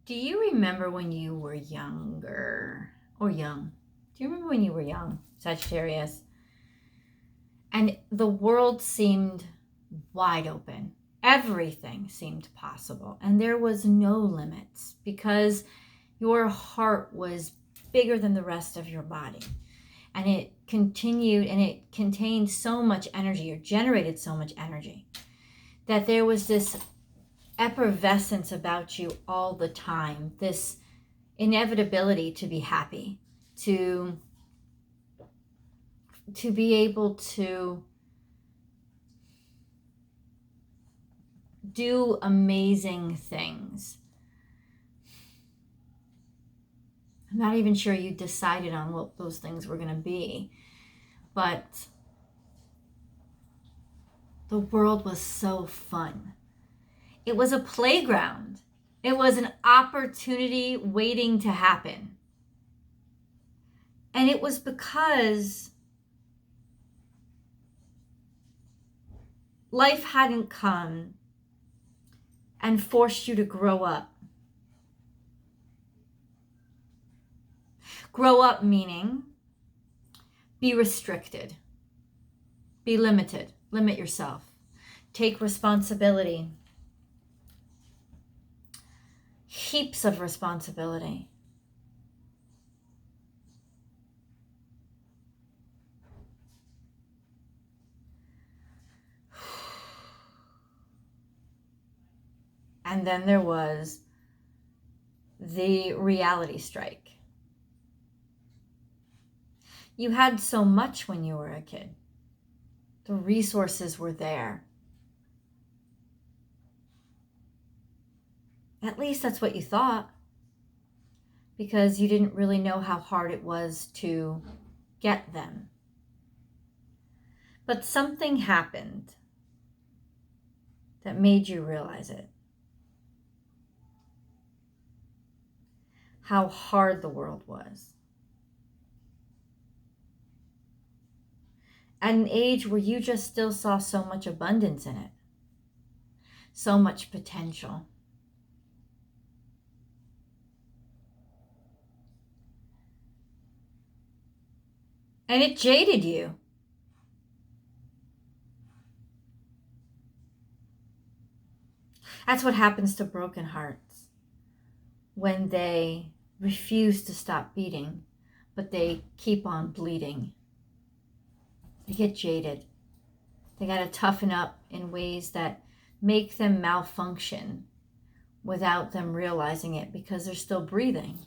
Do you remember when you were younger or young? Do you remember when you were young, Sagittarius? And the world seemed wide open. Everything seemed possible. And there was no limits because your heart was bigger than the rest of your body. And it continued and it contained so much energy or generated so much energy that there was this effervescence about you all the time, this inevitability to be happy, to be able to do amazing things. I'm not even sure you decided on what those things were going to be, but the world was so fun. It was a playground. It was an opportunity waiting to happen. And it was because life hadn't come and forced you to grow up. Grow up meaning be restricted, be limited, limit yourself, take responsibility, heaps of responsibility. And then there was the reality strike. You had so much when you were a kid. The resources were there. At least that's what you thought, because you didn't really know how hard it was to get them. But something happened that made you realize it. How hard the world was. At an age where you just still saw so much abundance in it, so much potential. And it jaded you. That's what happens to broken hearts when they refuse to stop beating, but they keep on bleeding. They get jaded. They got to toughen up in ways that make them malfunction without them realizing it because they're still breathing.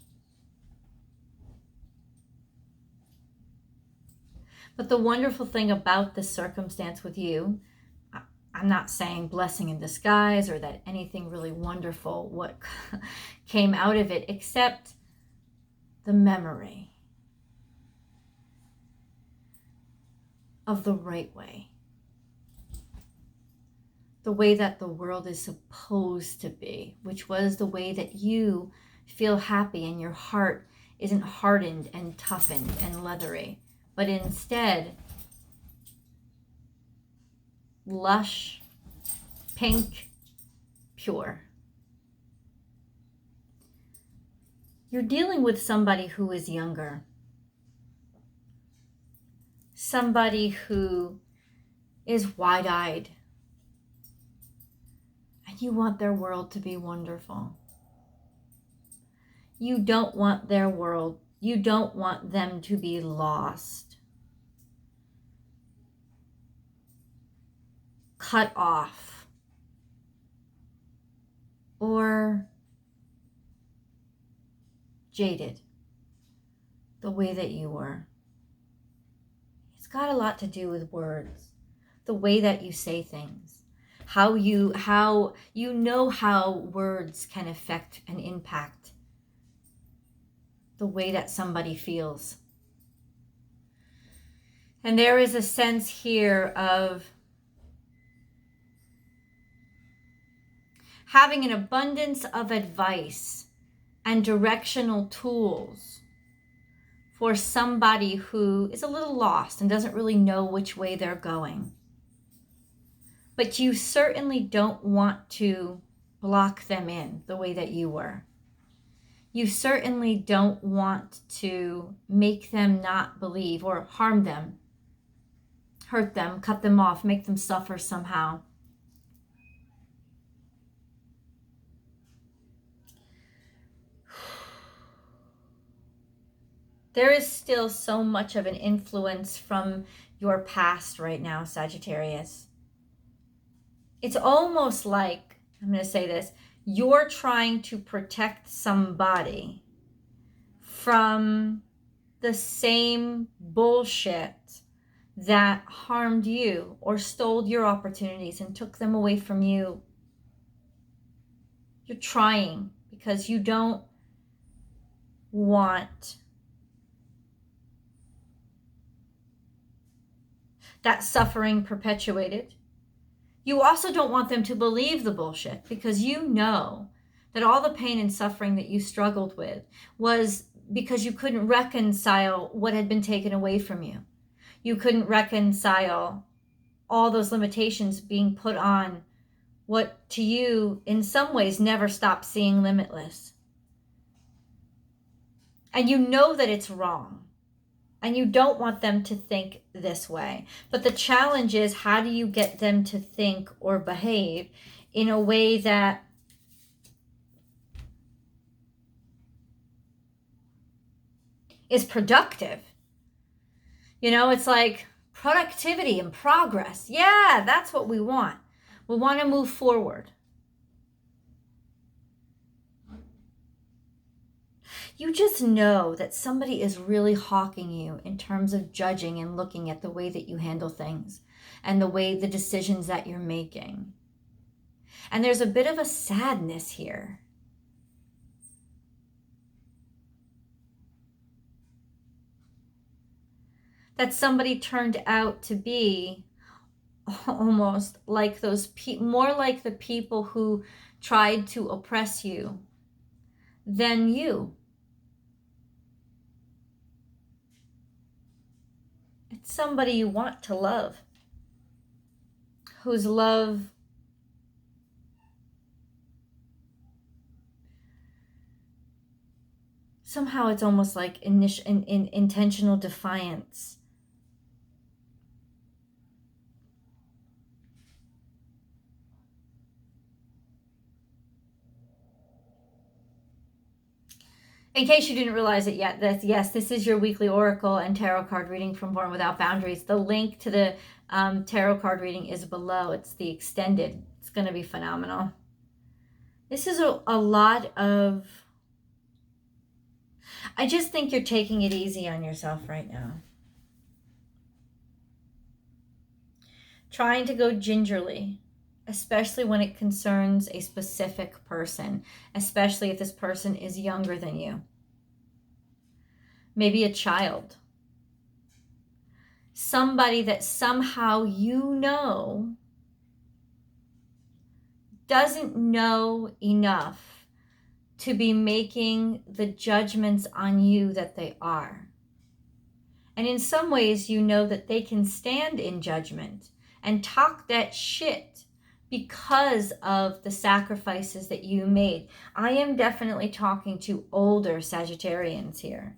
But the wonderful thing about this circumstance with you, I'm not saying blessing in disguise or that anything really wonderful what came out of it, except the memory of the right way. The way that the world is supposed to be, which was the way that you feel happy and your heart isn't hardened and toughened and leathery, but instead lush, pink, pure. You're dealing with somebody who is younger. Somebody who is wide-eyed. And you want their world to be wonderful. You don't want their world, you don't want them to be lost. Cut off. Or jaded. The way that you were. It's got a lot to do with words. The way that you say things. How you know how words can affect and impact the way that somebody feels. And there is a sense here of having an abundance of advice and directional tools for somebody who is a little lost and doesn't really know which way they're going. But you certainly don't want to block them in the way that you were. You certainly don't want to make them not believe or harm them, hurt them, cut them off, make them suffer somehow. There is still so much of an influence from your past right now, Sagittarius. It's almost like, I'm going to say this, you're trying to protect somebody from the same bullshit that harmed you or stole your opportunities and took them away from you. You're trying because you don't want that suffering perpetuated. You also don't want them to believe the bullshit because you know that all the pain and suffering that you struggled with was because you couldn't reconcile what had been taken away from you. You couldn't reconcile all those limitations being put on what to you in some ways never stopped seeing limitless. And you know that it's wrong. And you don't want them to think this way. But the challenge is, how do you get them to think or behave in a way that is productive? You know, it's like productivity and progress. Yeah, that's what we want. We want to move forward. You just know that somebody is really hawking you in terms of judging and looking at the way that you handle things and the decisions that you're making. And there's a bit of a sadness here. That somebody turned out to be almost like more like the people who tried to oppress you than you. It's somebody you want to love, whose love somehow it's almost like intentional defiance. In case you didn't realize it yet, this is your weekly oracle and tarot card reading from Born Without Boundaries. The link to the tarot card reading is below. It's the extended. It's going to be phenomenal. This is a lot of... I just think you're taking it easy on yourself right now. Trying to go gingerly, especially when it concerns a specific person, especially if this person is younger than you. Maybe a child. Somebody that somehow you know doesn't know enough to be making the judgments on you that they are. And in some ways, you know that they can stand in judgment and talk that shit because of the sacrifices that you made. I am definitely talking to older Sagittarians here.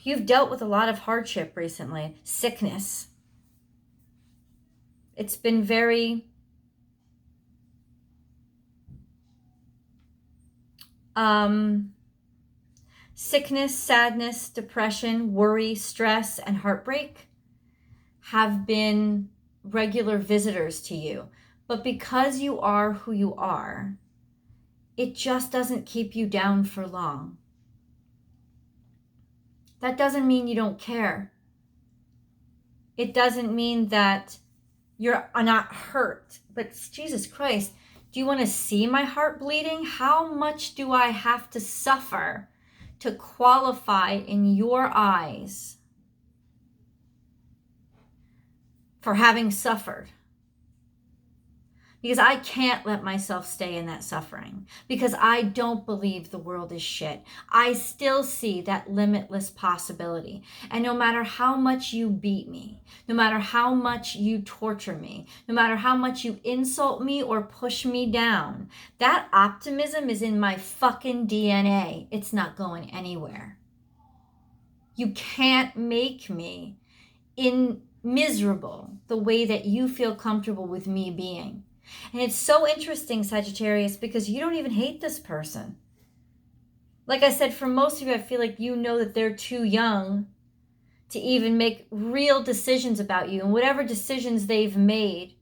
You've dealt with a lot of hardship recently, sickness. It's been very sickness, sadness, depression, worry, stress, and heartbreak have been regular visitors to you. But because you are who you are, it just doesn't keep you down for long. That doesn't mean you don't care. It doesn't mean that you're not hurt. But Jesus Christ, do you want to see my heart bleeding? How much do I have to suffer to qualify in your eyes for having suffered? because I can't let myself stay in that suffering, because I don't believe the world is shit. I still see that limitless possibility. And no matter how much you beat me, no matter how much you torture me, no matter how much you insult me or push me down, that optimism is in my fucking DNA. It's not going anywhere. You can't make me miserable the way that you feel comfortable with me being. And it's so interesting, Sagittarius, because you don't even hate this person. Like I said, for most of you, I feel like you know that they're too young to even make real decisions about you. And whatever decisions they've made,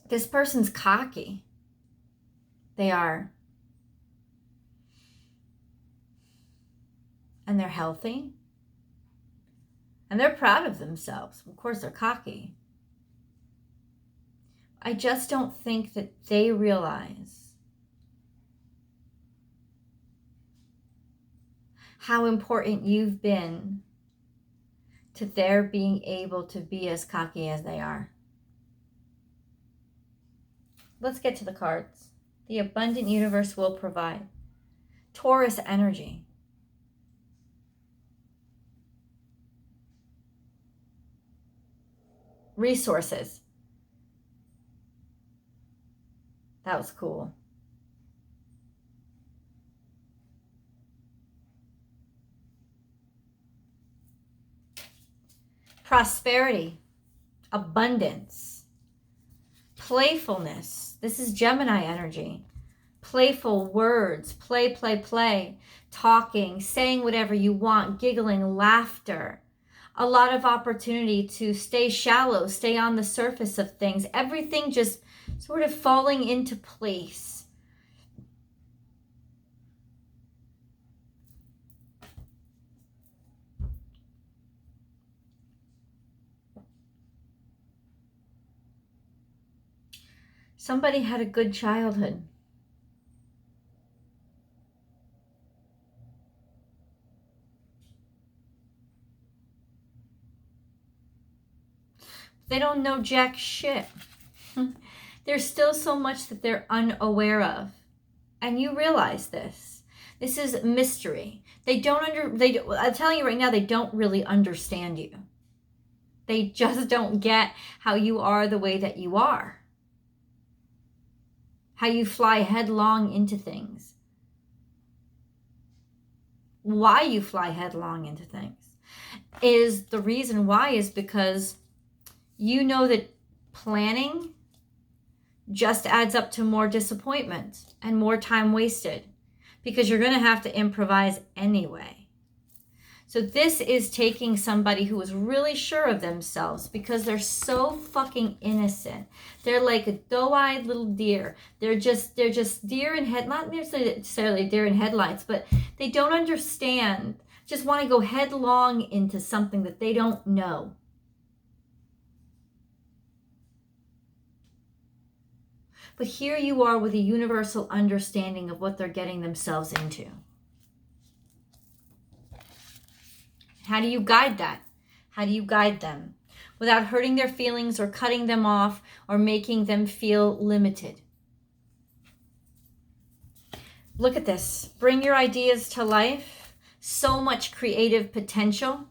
this person's cocky. They are. And they're healthy. And they're proud of themselves. Of course, they're cocky. I just don't think that they realize how important you've been to their being able to be as cocky as they are. Let's get to the cards. The abundant universe will provide. Taurus energy. Resources. That was cool. Prosperity. Abundance. Playfulness. This is Gemini energy. Playful words. Play. Talking. Saying whatever you want. Giggling. Laughter. A lot of opportunity to stay shallow. Stay on the surface of things. Everything just sort of falling into place. Somebody had a good childhood. They don't know jack shit. There's still so much that they're unaware of. And you realize this. This is mystery. I'm telling you right now, they don't really understand you. They just don't get how you are the way that you are. How you fly headlong into things. Why you fly headlong into things is the reason why is because you know that planning just adds up to more disappointment and more time wasted because you're going to have to improvise anyway. So this is taking somebody who is really sure of themselves because they're so fucking innocent. They're like a doe-eyed little deer. They're just deer in not necessarily deer in headlights, but they don't understand, just want to go headlong into something that they don't know. But here you are with a universal understanding of what they're getting themselves into. How do you guide that? How do you guide them without hurting their feelings or cutting them off or making them feel limited? Look at this. Bring your ideas to life. So much creative potential.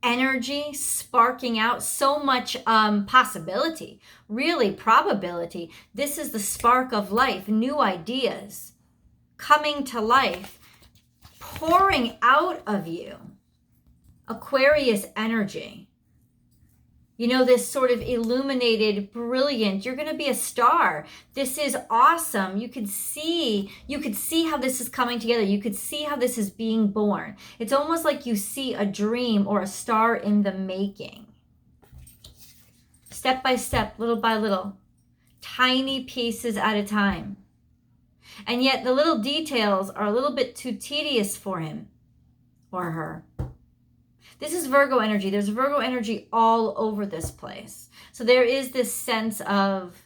Energy sparking out, so much possibility, really probability. This is the spark of life, new ideas coming to life, pouring out of you. Aquarius energy. You know, this sort of illuminated, brilliant, you're going to be a star. This is awesome. You could see how this is coming together. You could see how this is being born. It's almost like you see a dream or a star in the making. Step by step, little by little, tiny pieces at a time. And yet the little details are a little bit too tedious for him or her. This is Virgo energy. There's Virgo energy all over this place. So there is this sense of,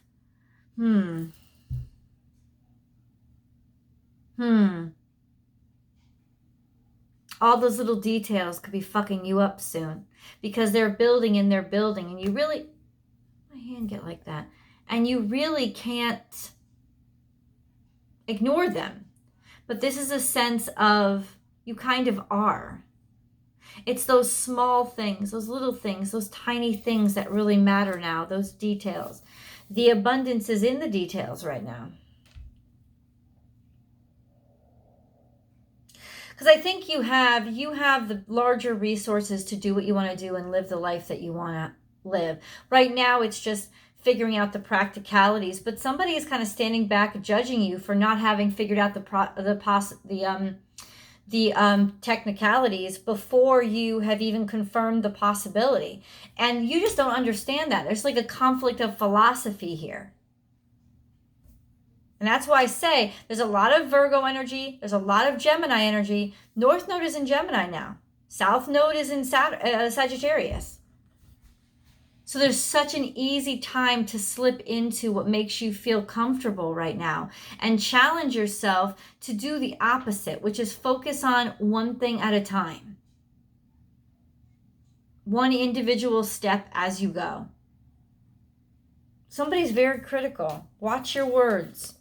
All those little details could be fucking you up soon because they're building and they're building, and you really, my hand get like that, and you really can't ignore them. But this is a sense of you kind of are. It's those small things, those little things, those tiny things that really matter now, those details. The abundance is in the details right now. Because I think you have the larger resources to do what you want to do and live the life that you want to live. Right now, it's just figuring out the practicalities, but somebody is kind of standing back judging you for not having figured out the technicalities before you have even confirmed the possibility. And you just don't understand that. There's like a conflict of philosophy here. And that's why I say there's a lot of Virgo energy. There's a lot of Gemini energy. North Node is in Gemini now. South Node is in Sagittarius. So there's such an easy time to slip into what makes you feel comfortable right now and challenge yourself to do the opposite, which is focus on one thing at a time. One individual step as you go. Somebody's very critical. Watch your words.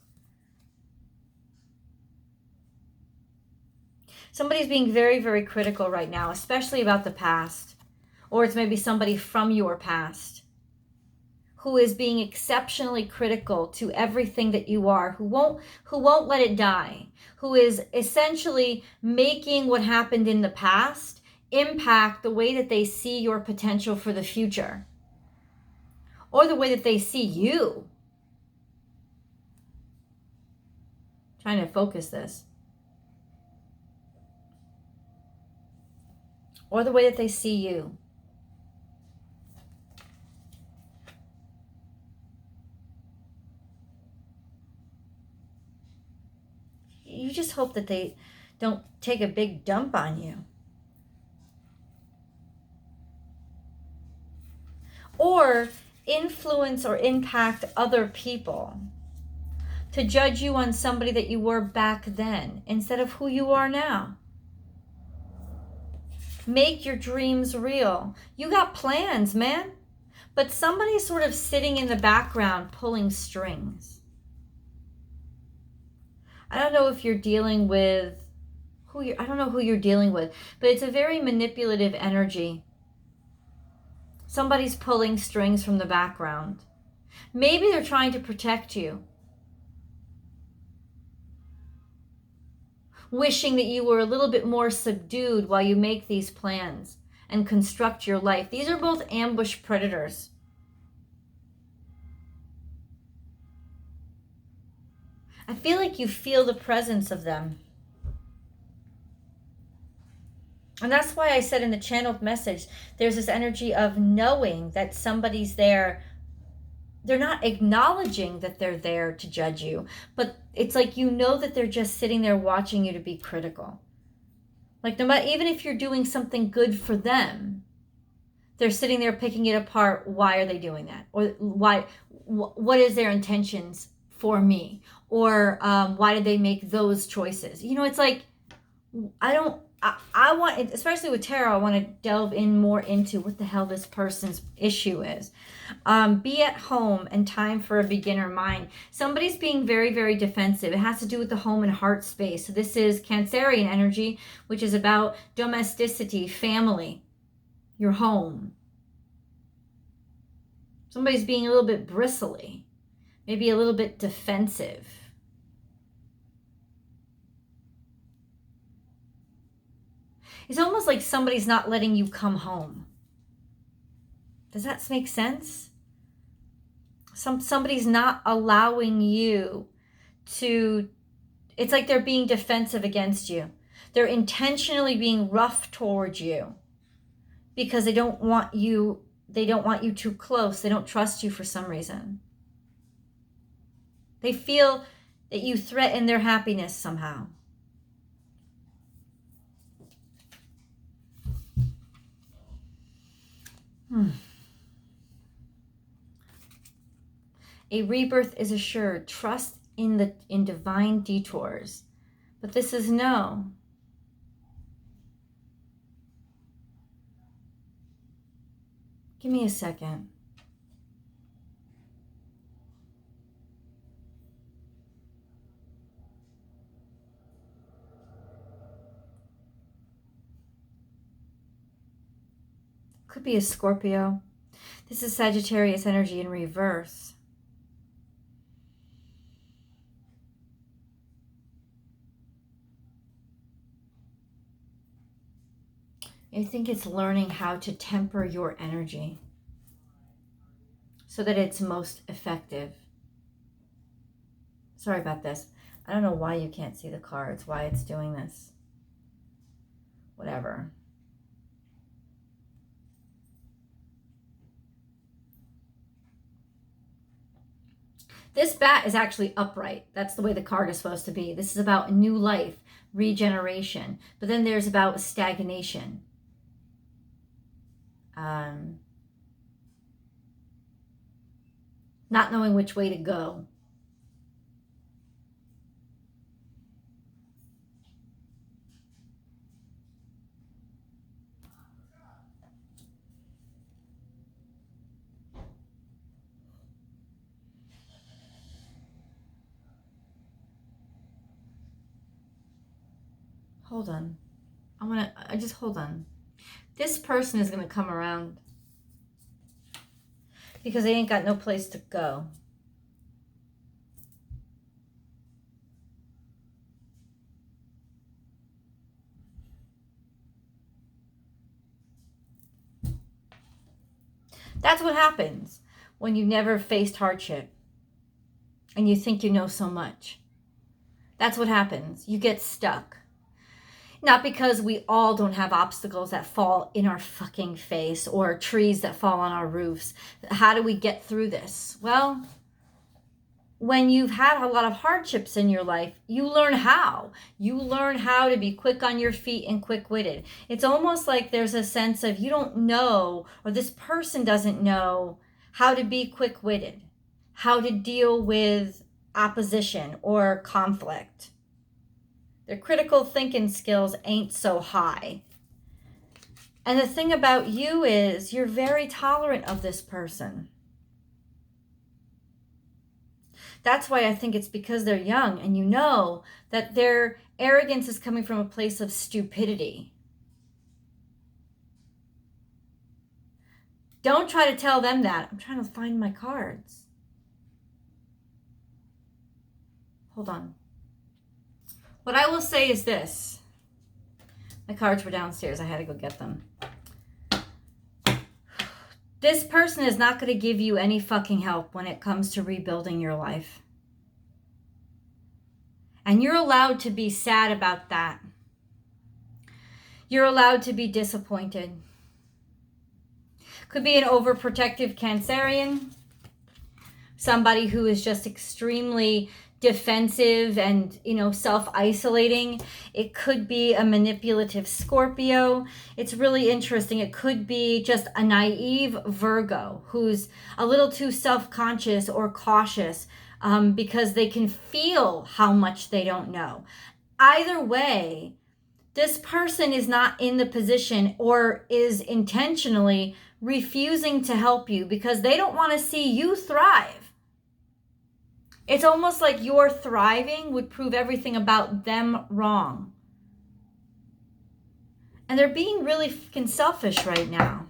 Somebody's being very, very critical right now, especially about the past. Or it's maybe somebody from your past who is being exceptionally critical to everything that you are, who won't let it die, who is essentially making what happened in the past impact the way that they see your potential for the future, or the way that they see you. I'm trying to focus this. Or the way that they see you. You just hope that they don't take a big dump on you. Or influence or impact other people to judge you on somebody that you were back then instead of who you are now. Make your dreams real. You got plans, man. But somebody's sort of sitting in the background pulling strings. I don't know if you're dealing with I don't know who you're dealing with, but it's a very manipulative energy. Somebody's pulling strings from the background. Maybe they're trying to protect you. Wishing that you were a little bit more subdued while you make these plans and construct your life. These are both ambush predators. I feel like you feel the presence of them. And that's why I said in the channeled message, there's this energy of knowing that somebody's there. They're not acknowledging that they're there to judge you, but it's like you know that they're just sitting there watching you to be critical. Like no matter, even if you're doing something good for them, they're sitting there picking it apart. Why are they doing that? Or what is their intentions for me? Or why did they make those choices? You know, it's like, I want, especially with tarot, I want to delve in more into what the hell this person's issue is. Be at home and time for a beginner mind. Somebody's being very, very defensive. It has to do with the home and heart space. So this is Cancerian energy, which is about domesticity, family, your home. Somebody's being a little bit bristly, maybe a little bit defensive. It's almost like somebody's not letting you come home. Does that make sense? Somebody's not allowing you to, it's like they're being defensive against you. They're intentionally being rough towards you because they don't want you too close. They don't trust you for some reason. They feel that you threaten their happiness somehow. A rebirth is assured. Trust in divine detours. But this is no. Give me a second. Could be a Scorpio. This is Sagittarius energy in reverse. I think it's learning how to temper your energy so that it's most effective. Sorry about this. I don't know why you can't see the cards, why it's doing this. Whatever. This bat is actually upright. That's the way the card is supposed to be. This is about new life, regeneration. But then there's about stagnation. Not knowing which way to go. Hold on. I just hold on. This person is going to come around because they ain't got no place to go. That's what happens when you never faced hardship and you think you know so much. That's what happens. You get stuck. Not because we all don't have obstacles that fall in our fucking face or trees that fall on our roofs. How do we get through this? Well, when you've had a lot of hardships in your life, you learn how. You learn how to be quick on your feet and quick-witted. It's almost like there's a sense of you don't know, or this person doesn't know how to be quick-witted, how to deal with opposition or conflict. Their critical thinking skills ain't so high. And the thing about you is you're very tolerant of this person. That's why I think it's because they're young and you know that their arrogance is coming from a place of stupidity. Don't try to tell them that. I'm trying to find my cards. Hold on. What I will say is this. My cards were downstairs. I had to go get them. This person is not going to give you any fucking help when it comes to rebuilding your life. And you're allowed to be sad about that. You're allowed to be disappointed. Could be an overprotective Cancerian. Somebody who is just extremely defensive and, self-isolating. It could be a manipulative Scorpio. It's really interesting. It could be just a naive Virgo who's a little too self-conscious or cautious because they can feel how much they don't know. Either way, this person is not in the position or is intentionally refusing to help you because they don't want to see you thrive. It's almost like your thriving would prove everything about them wrong. And they're being really fucking selfish right now.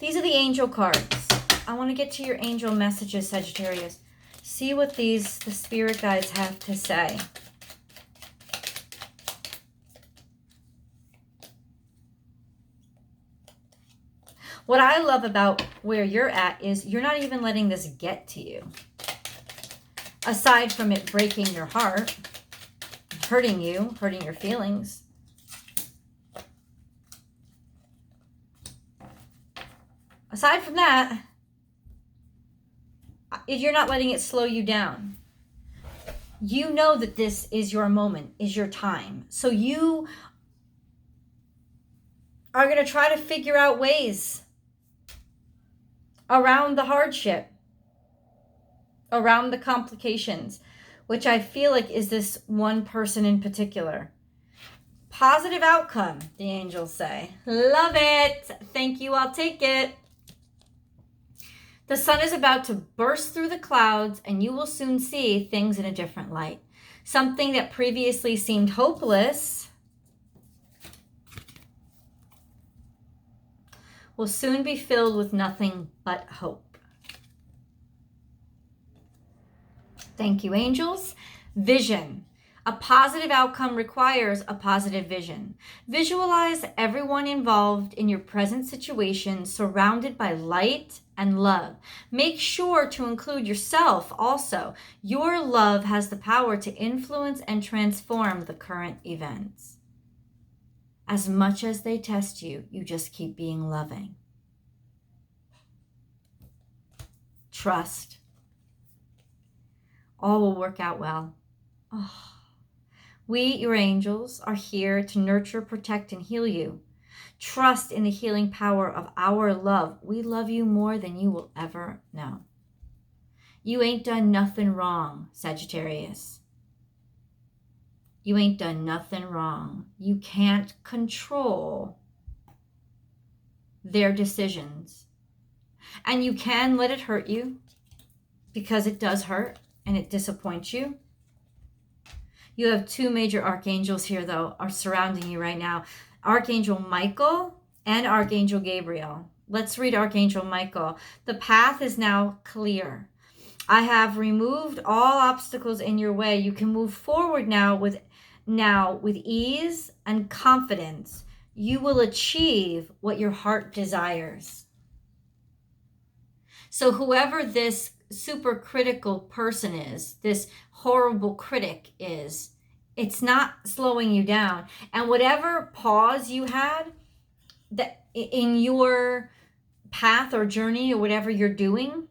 These are the angel cards. I want to get to your angel messages, Sagittarius. See what the spirit guides have to say. What I love about where you're at is you're not even letting this get to you. Aside from it breaking your heart, hurting you, hurting your feelings. Aside from that, you're not letting it slow you down. You know that this is your moment, is your time. So you are going to try to figure out ways around the hardship, around the complications, which I feel like is this one person in particular. Positive outcome, the angels say. Love it. Thank you. I'll take it. The sun is about to burst through the clouds, and you will soon see things in a different light. Something that previously seemed hopeless will soon be filled with nothing but hope. Thank you, angels. Vision. A positive outcome requires a positive vision. Visualize everyone involved in your present situation surrounded by light and love. Make sure to include yourself also. Your love has the power to influence and transform the current events. As much as they test you, you just keep being loving. Trust. All will work out well. Oh. We, your angels, are here to nurture, protect, and heal you. Trust in the healing power of our love. We love you more than you will ever know. You ain't done nothing wrong, Sagittarius. You ain't done nothing wrong. You can't control their decisions. And you can let it hurt you, because it does hurt and it disappoints you. You have two major archangels here, though, are surrounding you right now. Archangel Michael and Archangel Gabriel. Let's read Archangel Michael. The path is now clear. I have removed all obstacles in your way. You can move forward now with ease and confidence. You will achieve what your heart desires. So whoever this super critical person is, this horrible critic is, it's not slowing you down. And whatever pause you had that in your path or journey or whatever you're doing,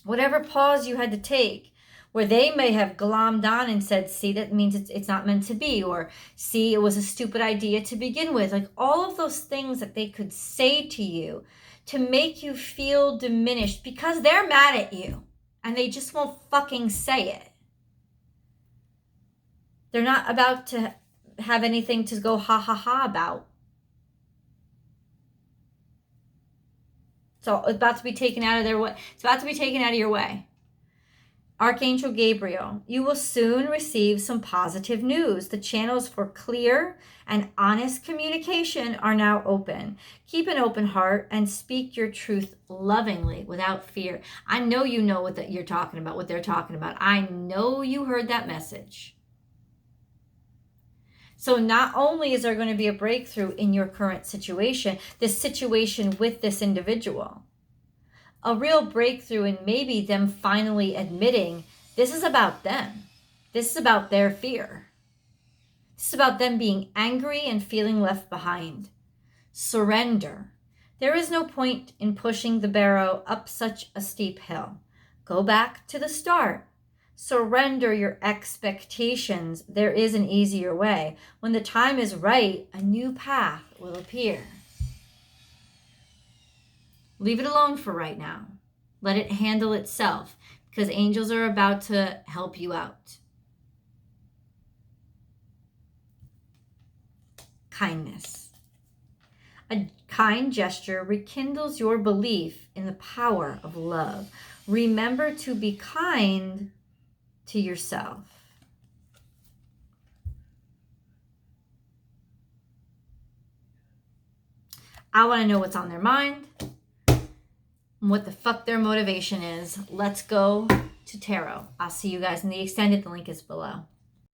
whatever pause you had to take, where they may have glommed on and said, see, that means it's not meant to be, or see, it was a stupid idea to begin with. Like all of those things that they could say to you to make you feel diminished because they're mad at you and they just won't fucking say it. They're not about to have anything to go ha ha ha about. So it's about to be taken out of their way. It's about to be taken out of your way. Archangel Gabriel, you will soon receive some positive news. The channels for clear and honest communication are now open. Keep an open heart and speak your truth lovingly without fear. I know you know what you're talking about, what they're talking about. I know you heard that message. So not only is there going to be a breakthrough in your current situation, this situation with this individual, a real breakthrough in maybe them finally admitting this is about them. This is about their fear. This is about them being angry and feeling left behind. Surrender. There is no point in pushing the barrow up such a steep hill. Go back to the start. Surrender your expectations. There is an easier way. When the time is right, a new path will appear. Leave it alone for right now. Let it handle itself because angels are about to help you out. Kindness. A kind gesture rekindles your belief in the power of love. Remember to be kind to yourself. I want to know what's on their mind, what the fuck their motivation is. Let's go to tarot. I'll see you guys in the extended. The link is below.